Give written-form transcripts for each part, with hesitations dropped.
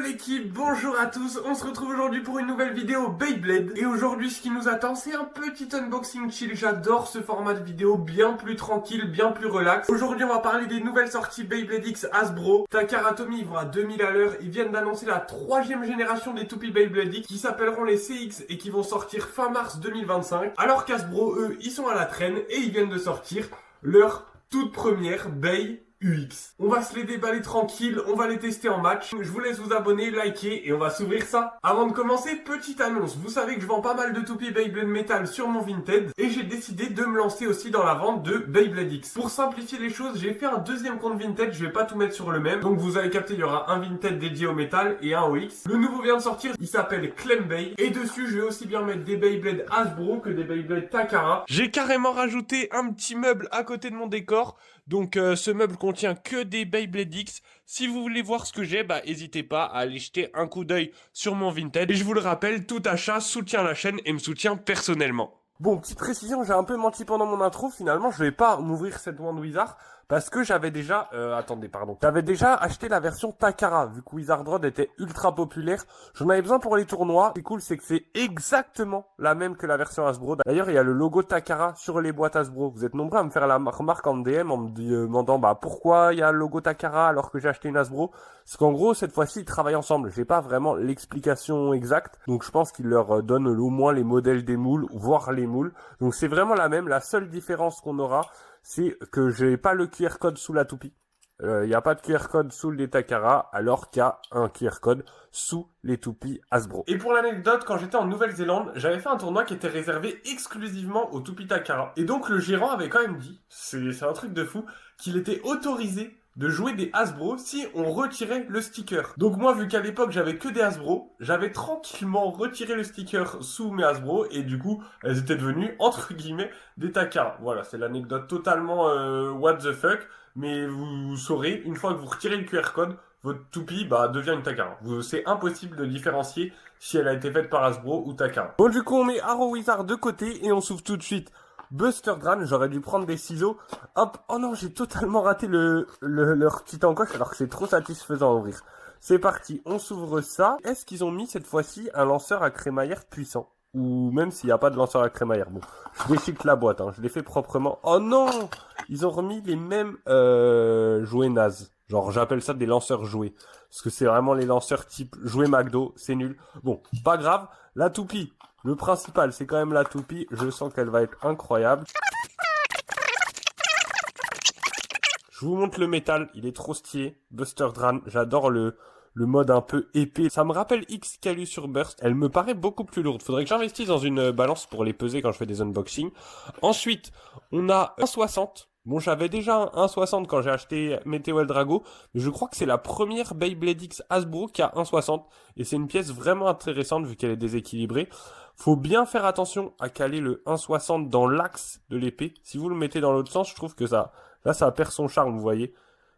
l'équipe, bonjour à tous, on se retrouve aujourd'hui pour une nouvelle vidéo Beyblade. Et aujourd'hui ce qui nous attend c'est un petit unboxing chill, j'adore ce format de vidéo bien plus tranquille, bien plus relax. Aujourd'hui on va parler des nouvelles sorties Beyblade X Hasbro. Takara Tomy vont à 2000 à l'heure, ils viennent d'annoncer la 3e génération des toupies Beyblade X qui s'appelleront les CX et qui vont sortir fin mars 2025. Alors qu'Hasbro eux, ils sont à la traîne et ils viennent de sortir leur toute première Bey UX. On va se les déballer tranquille, on va les tester en match. Je vous laisse vous abonner, liker et on va s'ouvrir ça. Avant de commencer, petite annonce. Vous savez que je vends pas mal de toupies Beyblade Metal sur mon Vinted et j'ai décidé de me lancer aussi dans la vente de Beyblade X. Pour simplifier les choses, j'ai fait un deuxième compte Vinted, je vais pas tout mettre sur le même. Donc vous avez capté, il y aura un Vinted dédié au métal et un au X. Le nouveau vient de sortir, il s'appelle Clem Bey et dessus je vais aussi bien mettre des Beyblade Hasbro que des Beyblade Takara. J'ai carrément rajouté un petit meuble à côté de mon décor. Donc ce meuble contient que des Beyblade X. Si vous voulez voir ce que j'ai, n'hésitez pas à aller jeter un coup d'œil sur mon Vinted. Et je vous le rappelle, tout achat soutient la chaîne et me soutient personnellement. Bon, petite précision, j'ai un peu menti pendant mon intro. Finalement, je vais pas m'ouvrir cette Wand Wizard parce que j'avais déjà... J'avais déjà acheté la version Takara, vu que Wizard Rod était ultra populaire. J'en avais besoin pour les tournois. Ce qui est cool, c'est que c'est exactement la même que la version Hasbro. D'ailleurs, il y a le logo Takara sur les boîtes Hasbro. Vous êtes nombreux à me faire la remarque en DM en me demandant pourquoi il y a le logo Takara alors que j'ai acheté une Hasbro. Parce qu'en gros, cette fois-ci, ils travaillent ensemble. J'ai pas vraiment l'explication exacte. Donc, je pense qu'ils leur donnent au moins les modèles des moules, voire les moules. Donc, c'est vraiment la même. La seule différence qu'on aura, c'est que j'ai pas le QR code sous la toupie. Il n'y a pas de QR code sous les Takara, alors qu'il y a un QR code sous les toupies Hasbro. Et pour l'anecdote, quand j'étais en Nouvelle-Zélande, j'avais fait un tournoi qui était réservé exclusivement aux toupies Takara. Et donc le gérant avait quand même dit, c'est un truc de fou, qu'il était autorisé de jouer des Hasbro si on retirait le sticker. Donc moi, vu qu'à l'époque j'avais que des Hasbro, j'avais tranquillement retiré le sticker sous mes Hasbro et du coup elles étaient devenues entre guillemets des Takara. Voilà, c'est l'anecdote totalement what the fuck, mais vous saurez, une fois que vous retirez le QR code, votre toupie devient une Takara. C'est impossible de différencier si elle a été faite par Hasbro ou Takara. Bon, du coup on met Arrow Wizard de côté et on s'ouvre tout de suite Buster Dran. J'aurais dû prendre des ciseaux. Hop, oh non, j'ai totalement raté leur petit encoche alors que c'est trop satisfaisant à ouvrir. C'est parti, on s'ouvre ça. Est-ce qu'ils ont mis cette fois-ci un lanceur à crémaillère puissant? Ou même s'il n'y a pas de lanceur à crémaillère. Bon, je déchique la boîte, je l'ai fait proprement. Oh non! Ils ont remis les mêmes jouets nazes. Genre, j'appelle ça des lanceurs jouets. Parce que c'est vraiment les lanceurs type jouet McDo, c'est nul. Bon, pas grave, la toupie. Le principal, c'est quand même la toupie. Je sens qu'elle va être incroyable. Je vous montre le métal, il est trop stylé. Buster Dran, j'adore le mode un peu épais. Ça me rappelle Excalibur sur Burst. Elle me paraît beaucoup plus lourde. Faudrait que j'investisse dans une balance pour les peser quand je fais des unboxings. Ensuite, on a un 60. Bon, j'avais déjà un 1,60 quand j'ai acheté Meteo El Drago, mais je crois que c'est la première Beyblade X Hasbro qui a 1,60 et c'est une pièce vraiment intéressante vu qu'elle est déséquilibrée. Faut bien faire attention à caler le 1,60 dans l'axe de l'épée. Si vous le mettez dans l'autre sens, je trouve que ça perd son charme, vous voyez.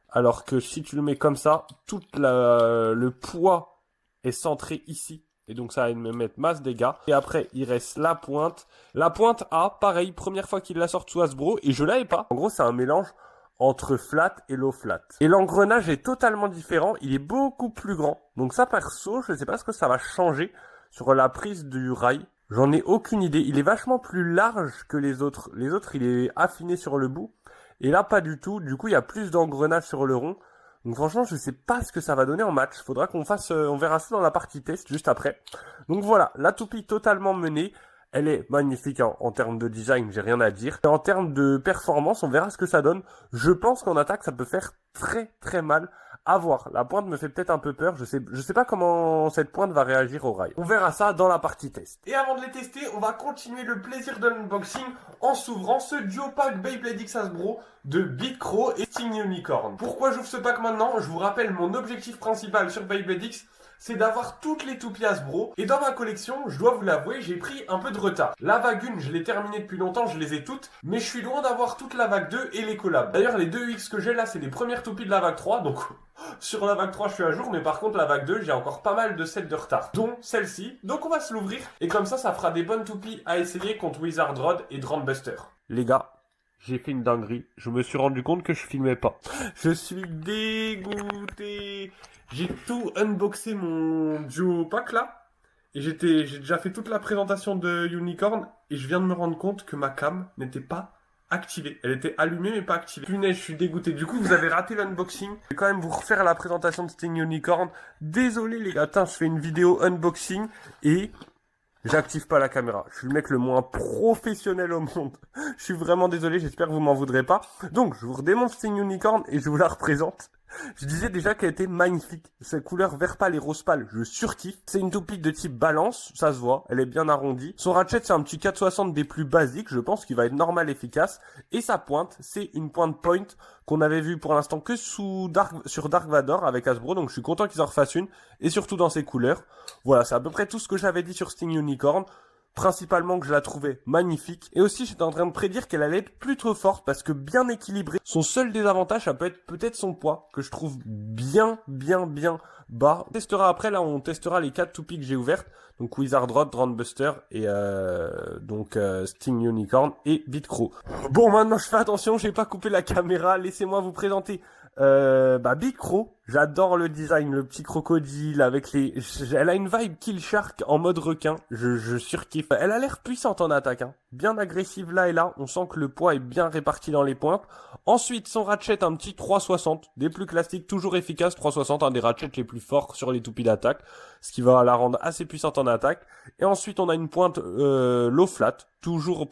Alors que si tu le mets comme ça, tout le poids est centré ici. Et donc ça va me mettre masse dégâts. Et après, il reste la pointe. La pointe A, pareil, première fois qu'il la sort sous Hasbro. Et je l'avais pas. En gros, c'est un mélange entre flat et low flat. Et l'engrenage est totalement différent. Il est beaucoup plus grand. Donc ça, perso, je sais pas ce que ça va changer sur la prise du rail. J'en ai aucune idée. Il est vachement plus large que les autres. Les autres, il est affiné sur le bout. Et là, pas du tout. Du coup, il y a plus d'engrenage sur le rond. Donc franchement, je sais pas ce que ça va donner en match. Faudra qu'on fasse, on verra ça dans la partie test juste après. Donc voilà, la toupie totalement menée. Elle est magnifique en termes de design, j'ai rien à dire. Et en termes de performance, on verra ce que ça donne. Je pense qu'en attaque, ça peut faire très très mal. À voir. La pointe me fait peut-être un peu peur. Je sais pas comment cette pointe va réagir au rail. On verra ça dans la partie test. Et avant de les tester, on va continuer le plaisir de l'unboxing en s'ouvrant ce duo pack Beyblade X Hasbro de Big Crow et Sting Unicorn. Pourquoi j'ouvre ce pack maintenant? Je vous rappelle mon objectif principal sur Beyblade X, c'est d'avoir toutes les toupies Hasbro. Et dans ma collection, je dois vous l'avouer, j'ai pris un peu de retard. La vague 1, je l'ai terminée depuis longtemps, je les ai toutes. Mais je suis loin d'avoir toute la vague 2 et les collabs. D'ailleurs, les 2 X que j'ai là, c'est les premières toupies de la vague 3. Donc, sur la vague 3, je suis à jour. Mais par contre, la vague 2, j'ai encore pas mal de sets de retard. Dont celle-ci. Donc, on va se l'ouvrir. Et comme ça fera des bonnes toupies à essayer contre Wizard Rod et Drum Buster. Les gars, j'ai fait une dinguerie. Je me suis rendu compte que je filmais pas. Je suis dégoûté. J'ai tout unboxé mon duo pack là. Et j'ai déjà fait toute la présentation de Unicorn. Et je viens de me rendre compte que ma cam n'était pas activée. Elle était allumée mais pas activée. Punaise, je suis dégoûté. Du coup, vous avez raté l'unboxing. Je vais quand même vous refaire la présentation de Sting Unicorn. Désolé les gars. Attends, je fais une vidéo unboxing et j'active pas la caméra. Je suis le mec le moins professionnel au monde. Je suis vraiment désolé, j'espère que vous m'en voudrez pas. Donc, je vous redémontre Sting Unicorn et je vous la représente. Je disais déjà qu'elle était magnifique. Cette couleur vert pâle et rose pâle, je surkiffe. C'est une toupie de type balance, ça se voit. Elle est bien arrondie. Son ratchet, c'est un petit 460 des plus basiques. Je pense qu'il va être normal efficace. Et sa pointe, c'est une pointe point qu'on avait vue pour l'instant que sur Dark Vador avec Hasbro. Donc, je suis content qu'ils en refassent une. Et surtout dans ses couleurs. Voilà, c'est à peu près tout ce que j'avais dit sur Sting Unicorn. Principalement que je la trouvais magnifique. Et aussi, j'étais en train de prédire qu'elle allait être plutôt forte parce que bien équilibrée. Son seul désavantage, ça peut être peut-être son poids, que je trouve bien bas. On testera après, là, on testera les 4 toupies que j'ai ouvertes. Donc Wizard Rod, Dronebuster et Sting Unicorn et Beatcrow. Bon, maintenant, je fais attention, j'ai pas coupé la caméra. Laissez-moi vous présenter Beatcrow. J'adore le design, le petit crocodile avec les... Elle a une vibe Kill Shark en mode requin, je surkiffe. Elle a l'air puissante en attaque, hein. Bien agressive là et là, on sent que le poids est bien réparti dans les pointes. Ensuite, son ratchet, un petit 360, des plus classiques, toujours efficace, 360, un des ratchets les plus forts sur les toupies d'attaque, ce qui va la rendre assez puissante en attaque. Et ensuite, on a une pointe low flat, toujours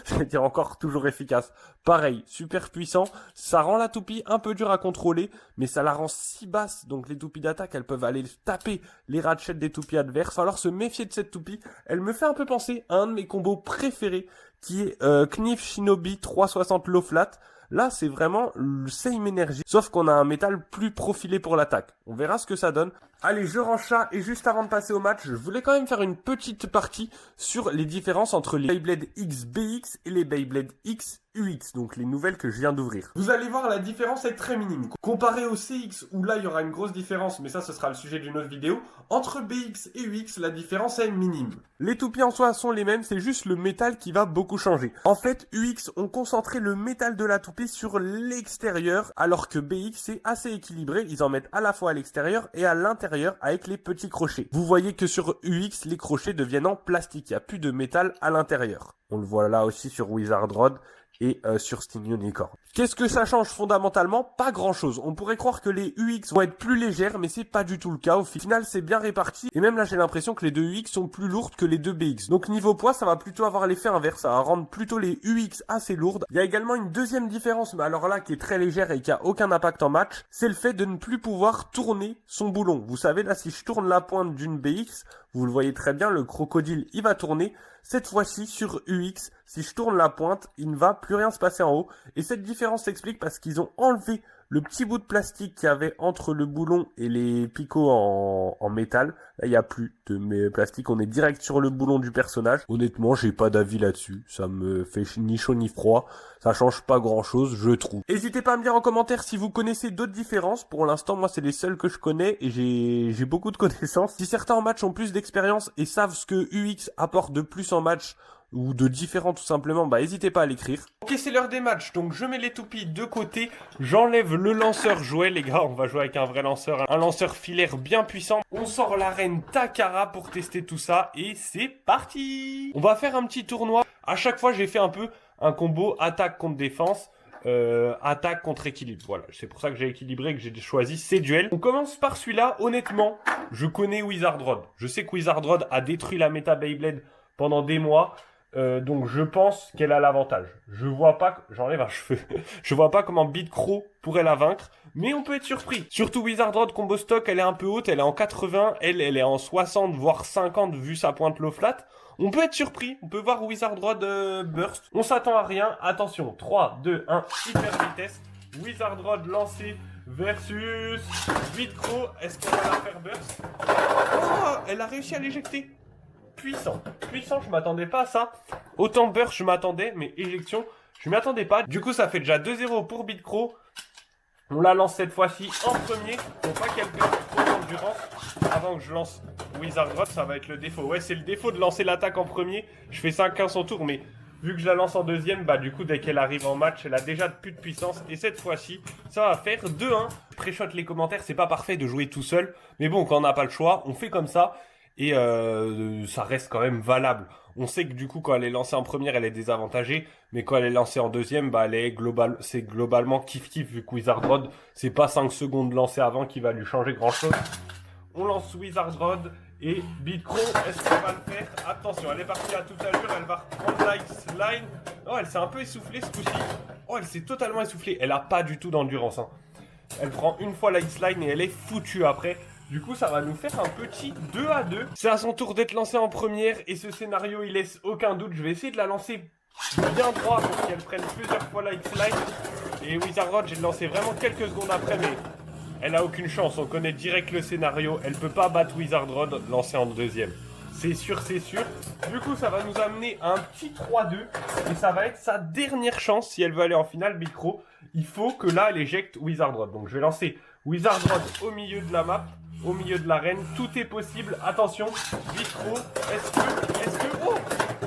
je vais dire encore toujours efficace. Pareil, super puissant, ça rend la toupie un peu dure à contrôler, mais ça la rend si basse, donc les toupies d'attaque, elles peuvent aller taper les ratchets des toupies adverses. Alors se méfier de cette toupie, elle me fait un peu penser à un de mes combos préférés, qui est Knif Shinobi 360 low flat. Là, c'est vraiment le same energy, sauf qu'on a un métal plus profilé pour l'attaque. On verra ce que ça donne. Allez, je range ça, et juste avant de passer au match, je voulais quand même faire une petite partie sur les différences entre les Beyblade X BX et les Beyblade X UX, donc les nouvelles que je viens d'ouvrir. Vous allez voir, la différence est très minime. Comparé au CX, où là, il y aura une grosse différence, mais ça, ce sera le sujet d'une autre vidéo, entre BX et UX, la différence est minime. Les toupies en soi sont les mêmes, c'est juste le métal qui va beaucoup changer. En fait, UX ont concentré le métal de la toupie sur l'extérieur, alors que BX c'est assez équilibré, ils en mettent à la fois à l'extérieur et à l'intérieur avec les petits crochets. Vous voyez que sur UX, les crochets deviennent en plastique, il n'y a plus de métal à l'intérieur. On le voit là aussi sur Wizard Rod et sur Sting Unicorn. Qu'est-ce que ça change fondamentalement? Pas grand chose. On pourrait croire que les UX vont être plus légères, mais c'est pas du tout le cas. Au final, c'est bien réparti. Et même là, j'ai l'impression que les deux UX sont plus lourdes que les deux BX. Donc niveau poids, ça va plutôt avoir l'effet inverse. Ça va rendre plutôt les UX assez lourdes. Il y a également une deuxième différence, mais alors là, qui est très légère et qui a aucun impact en match. C'est le fait de ne plus pouvoir tourner son boulon. Vous savez, là, si je tourne la pointe d'une BX, vous le voyez très bien, le crocodile, il va tourner. Cette fois-ci, sur UX, si je tourne la pointe, il ne va plus rien se passer en haut. Et cette différence s'explique parce qu'ils ont enlevé le petit bout de plastique qu'il y avait entre le boulon et les picots en métal. Là, il n'y a plus de plastique. On est direct sur le boulon du personnage. Honnêtement, j'ai pas d'avis là-dessus. Ça me fait ni chaud ni froid. Ça change pas grand-chose, je trouve. N'hésitez pas à me dire en commentaire si vous connaissez d'autres différences. Pour l'instant, moi, c'est les seules que je connais et j'ai beaucoup de connaissances. Si certains en match ont plus d'expérience et savent ce que UX apporte de plus en match, ou de différents tout simplement, bah n'hésitez pas à l'écrire. Ok, c'est l'heure des matchs, donc je mets les toupies de côté, j'enlève le lanceur jouet, les gars, on va jouer avec un vrai lanceur, un lanceur filaire bien puissant. On sort la reine Takara pour tester tout ça, et c'est parti. On va faire un petit tournoi. À chaque fois, j'ai fait un peu un combo attaque contre défense, attaque contre équilibre. Voilà, c'est pour ça que j'ai équilibré, que j'ai choisi ces duels. On commence par celui-là, honnêtement, je connais Wizard Rod. Je sais que Wizard Rod a détruit la méta Beyblade pendant des mois. Donc je pense qu'elle a l'avantage. Je vois pas, j'enlève un cheveu. Je vois pas comment Beatcrow pourrait la vaincre, mais on peut être surpris. Surtout Wizard Rod combo stock, elle est un peu haute, elle est en 80, elle est en 60 voire 50 vu sa pointe low flat. On peut être surpris, on peut voir Wizard Rod burst. On s'attend à rien. Attention, 3, 2, 1, hyper vitesse. Wizard Rod lancé versus Beatcrow. Est-ce qu'on va la faire burst? Oh, elle a réussi à l'éjecter. Puissant, je m'attendais pas à ça. Autant burst, je m'attendais, mais éjection, je m'y attendais pas. Du coup, ça fait déjà 2-0 pour Beatcrow. On la lance cette fois-ci en premier. Faut pas qu'elle perde trop d'endurance avant que je lance Wizard Rod. Ça va être le défaut. Ouais, c'est le défaut de lancer l'attaque en premier. Je fais 5-1 son tour, mais Vu que je la lance en deuxième, bah du coup dès qu'elle arrive en match, elle a déjà plus de puissance. Et cette fois-ci, ça va faire 2-1. Je pré-shot les commentaires, c'est pas parfait de jouer tout seul. Mais bon, quand on n'a pas le choix, on fait comme ça. Et ça reste quand même valable. On sait que du coup quand elle est lancée en première, elle est désavantagée. Mais quand elle est lancée en deuxième, bah c'est globalement kiff-kiff. Vu que Wizard Rod, c'est pas 5 secondes lancées avant qui va lui changer grand-chose. On lance Wizard Rod. Et Bitcro, est-ce qu'elle va le faire? Attention, elle est partie à toute allure, elle va reprendre la X-Line. Oh, elle s'est un peu essoufflée ce coup-ci. Oh, elle s'est totalement essoufflée. Elle a pas du tout d'endurance. Hein. Elle prend une fois la X-Line et elle est foutue après. Du coup, ça va nous faire un petit 2-2. C'est à son tour d'être lancé en première et ce scénario, il laisse aucun doute. Je vais essayer de la lancer bien droit pour qu'elle prenne plusieurs fois la X-Line. Et Wizard Rod, j'ai lancé vraiment quelques secondes après, mais... elle a aucune chance, on connaît direct le scénario. Elle peut pas battre Wizard Rod lancé en deuxième. C'est sûr, c'est sûr. Du coup, ça va nous amener à un petit 3-2. Et ça va être sa dernière chance si elle veut aller en finale, Bitcro. Il faut que là, elle éjecte Wizard Rod. Donc, je vais lancer Wizard Rod au milieu de la map, au milieu de l'arène. Tout est possible. Attention, Bitcro, est-ce que... oh,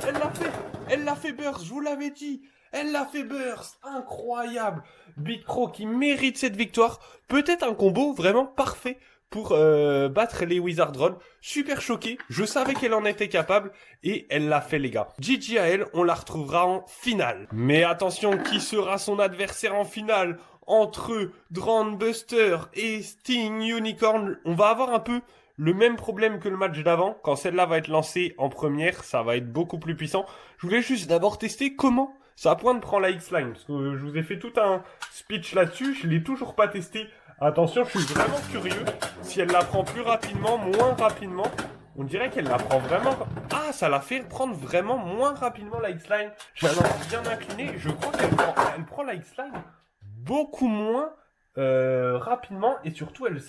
elle l'a fait. Elle l'a fait burst, je vous l'avais dit. Elle l'a fait burst, incroyable. Bitcro qui mérite cette victoire. Peut-être un combo vraiment parfait pour battre les Wizard Rod. Super choqué, je savais qu'elle en était capable et elle l'a fait les gars. GG à elle, on la retrouvera en finale. Mais attention, qui sera son adversaire en finale? Entre Drone Buster et Sting Unicorn, on va avoir un peu le même problème que le match d'avant. Quand celle-là va être lancée en première, ça va être beaucoup plus puissant. Je voulais juste d'abord tester comment ça pointe prend la X-Line. Parce que je vous ai fait tout un speech là-dessus. Je l'ai toujours pas testé. Attention, je suis vraiment curieux. Si elle la prend plus rapidement, moins rapidement. On dirait qu'elle la prend vraiment... ah, ça la fait prendre vraiment moins rapidement la X-Line. Je la lance bien inclinée. Je crois qu'elle prend la X-Line beaucoup moins rapidement. Et surtout, elle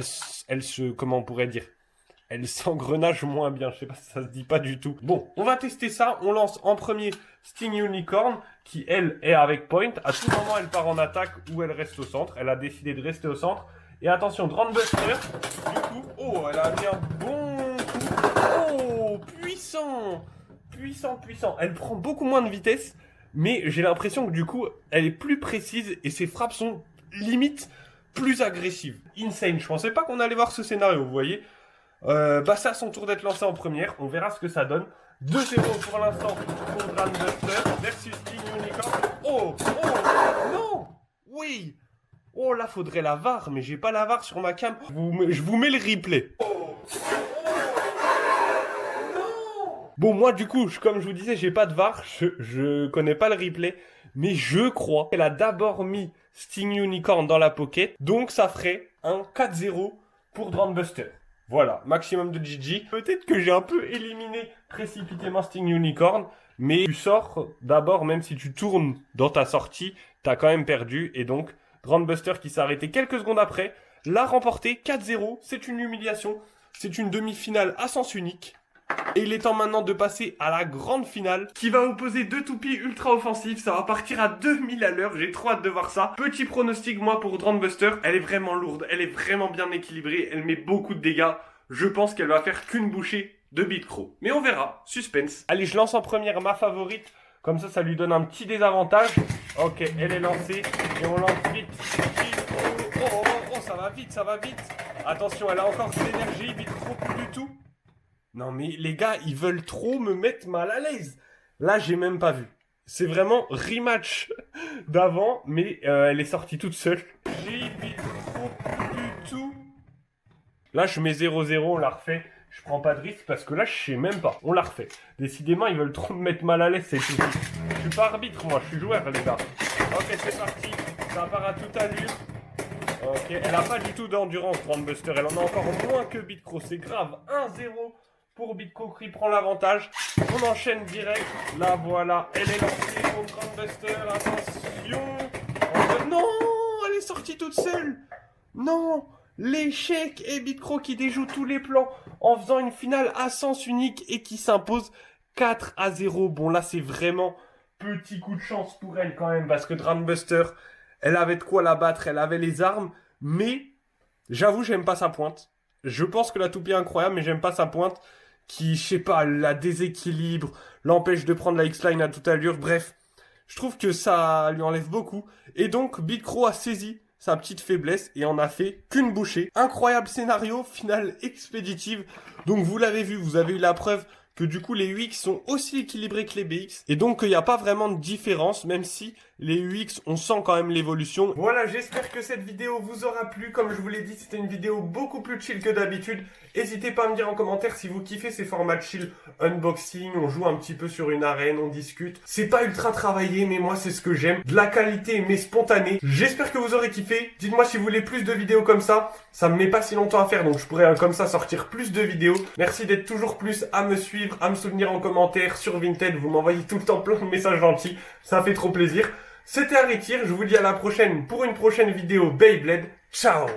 se... comment on pourrait dire? Elle s'engrenage moins bien, je sais pas si ça se dit pas du tout. Bon, on va tester ça. On lance en premier Sting Unicorn, qui elle est avec Point. À tout moment, elle part en attaque ou elle reste au centre. Elle a décidé de rester au centre. Et attention, Drone Buster. Du coup, oh, elle a mis un bon coup. Oh, puissant. Puissant. Elle prend beaucoup moins de vitesse. Mais j'ai l'impression que du coup, elle est plus précise et ses frappes sont limite plus agressives. Insane. Je pensais pas qu'on allait voir ce scénario, vous voyez. Bah c'est à son tour d'être lancé en première. On verra ce que ça donne. 2-0 pour l'instant pour Drone Buster versus Sting Unicorn. Oh non. Oui. Oh là faudrait la VAR, mais j'ai pas la VAR sur ma cam. Je vous mets le replay. Non. Bon moi du coup, comme je vous disais, j'ai pas de VAR. Je connais pas le replay, mais je crois qu'elle a d'abord mis Sting Unicorn dans la pocket. Donc ça ferait un 4-0 pour Drone Buster. Voilà, maximum de GG. Peut-être que j'ai un peu éliminé précipitamment Sting Unicorn, mais tu sors d'abord, même si tu tournes dans ta sortie, t'as quand même perdu. Et donc, Drone Buster qui s'est arrêté quelques secondes après, l'a remporté 4-0. C'est une humiliation. C'est une demi-finale à sens unique. Et il est temps maintenant de passer à la grande finale qui va opposer deux toupies ultra offensifs. Ça va partir à 2000 à l'heure. J'ai trop hâte de voir ça. Petit pronostic, moi, pour Drone Buster. Elle est vraiment lourde. Elle est vraiment bien équilibrée. Elle met beaucoup de dégâts. Je pense qu'elle va faire qu'une bouchée de Bitcro. Mais on verra. Suspense. Allez, je lance en première ma favorite. Comme ça lui donne un petit désavantage. Ok, elle est lancée. Et on lance vite. Oh, ça va vite. Attention, elle a encore de l'énergie. Bitcro, plus du tout. Non mais les gars, ils veulent trop me mettre mal à l'aise. Là, j'ai même pas vu. C'est vraiment rematch d'avant, mais elle est sortie toute seule. J'ai trop du tout. Là, je mets 0-0, on la refait. Je prends pas de risque parce que là, je sais même pas. On la refait. Décidément, ils veulent trop me mettre mal à l'aise, c'est tout. Je suis pas arbitre, moi, je suis joueur, les gars. Ok, c'est parti. Ça part à toute allure. Ok, elle a pas du tout d'endurance, Drone Buster. Elle en a encore moins que Bitcro. C'est grave. 1-0. Pour Bitcro qui prend l'avantage. On enchaîne direct. Là, voilà. Elle est lancée pour Drone Buster. Attention. Non, elle est sortie toute seule. Non. L'échec et Bitcro qui déjoue tous les plans en faisant une finale à sens unique et qui s'impose 4-0. Bon, là, c'est vraiment petit coup de chance pour elle quand même parce que Drone Buster, elle avait de quoi la battre. Elle avait les armes. Mais, j'avoue, j'aime pas sa pointe. Je pense que la toupie est incroyable, mais j'aime pas sa pointe qui, je sais pas, la déséquilibre, l'empêche de prendre la X-Line à toute allure, bref. Je trouve que ça lui enlève beaucoup. Et donc, Big Crow a saisi sa petite faiblesse et en a fait qu'une bouchée. Incroyable scénario, finale expéditive. Donc vous l'avez vu, vous avez eu la preuve que du coup les UX sont aussi équilibrés que les BX. Et donc il n'y a pas vraiment de différence, même si les UX, on sent quand même l'évolution. Voilà, j'espère que cette vidéo vous aura plu. Comme je vous l'ai dit, c'était une vidéo beaucoup plus chill que d'habitude. N'hésitez pas à me dire en commentaire si vous kiffez ces formats chill, unboxing, on joue un petit peu sur une arène, on discute. C'est pas ultra travaillé, mais moi c'est ce que j'aime. De la qualité, mais spontanée. J'espère que vous aurez kiffé. Dites-moi si vous voulez plus de vidéos comme ça. Ça me met pas si longtemps à faire, donc je pourrais comme ça sortir plus de vidéos. Merci d'être toujours plus à me suivre, à me soutenir en commentaire sur Vinted. Vous m'envoyez tout le temps plein de messages gentils. Ça fait trop plaisir. C'était Arikir, je vous dis à la prochaine pour une prochaine vidéo Beyblade. Ciao!